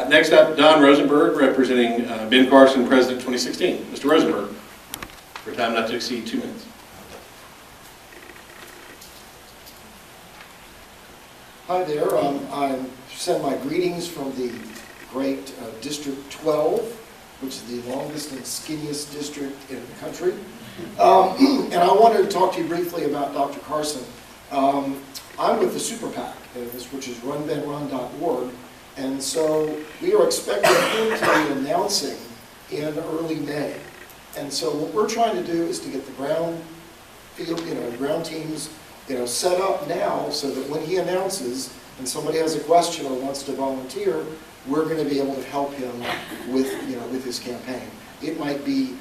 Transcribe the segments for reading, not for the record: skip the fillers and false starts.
Next up, Don Rosenberg, representing Ben Carson, President 2016. Mr. Rosenberg, for a time not to exceed 2 minutes. Hi there. I send my greetings from the great District 12, which is the longest and skinniest district in the country. And I wanted to talk to you briefly about Dr. Carson. I'm with the Super PAC, which is runbenrun.org, and so we are expecting him to be announcing in early May. And so what we're trying to do is to get the ground field, ground teams, set up now so that when he announces and somebody has a question or wants to volunteer, we're going to be able to help him with, with his campaign. It might be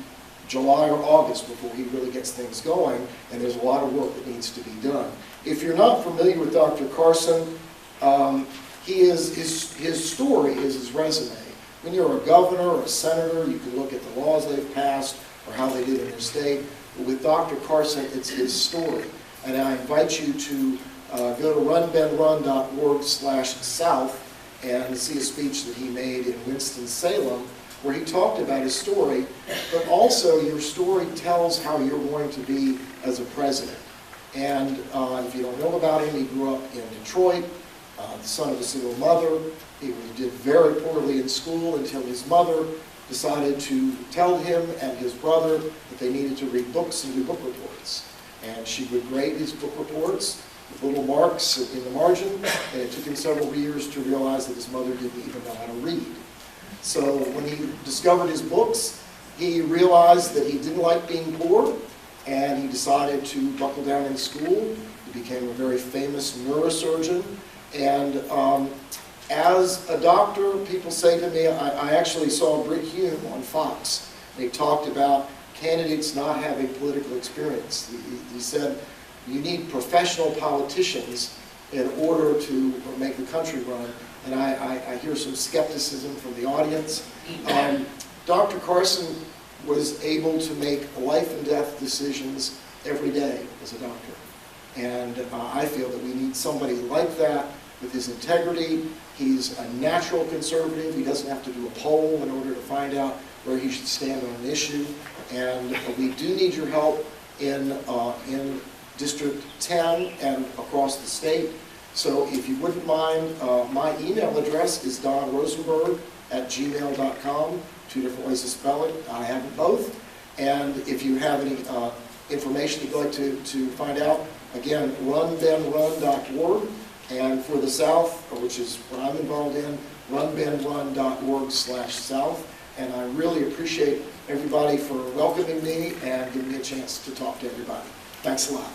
July or August before he really gets things going, and there's a lot of work that needs to be done. If you're not familiar with Dr. Carson, his story is his resume. When you're a governor or a senator, you can look at the laws they've passed or how they did in their state. But with Dr. Carson, it's his story. And I invite you to go to runbenrun.org/south and see a speech that he made in Winston-Salem where he talked about his story, but also your story tells how you're going to be as a president. And if you don't know about him, he grew up in Detroit, the son of a single mother. He did very poorly in school until his mother decided to tell him and his brother that they needed to read books and do book reports. And she would grade his book reports with little marks in the margin, and it took him several years to realize that his mother didn't even know how to read. So when he discovered his books, he realized that he didn't like being poor, and he decided to buckle down in school. He became a very famous neurosurgeon, and as a doctor, people say to me, I actually saw Britt Hume on Fox, and he talked about candidates not having political experience. He said, you need professional politicians in order to make the country run. And I hear some skepticism from the audience. Dr. Carson was able to make life and death decisions every day as a doctor. And I feel that we need somebody like that with his integrity. He's a natural conservative. He doesn't have to do a poll in order to find out where he should stand on an issue. And we do need your help in District 10 and across the state. So if you wouldn't mind, my email address is donrosenberg@gmail.com. 2 different ways to spell it. I have it both. And if you have any information you'd like to find out, again, runbenrun.org. And for the South, which is what I'm involved in, runbenrun.org/south. And I really appreciate everybody for welcoming me and giving me a chance to talk to everybody. Thanks a lot.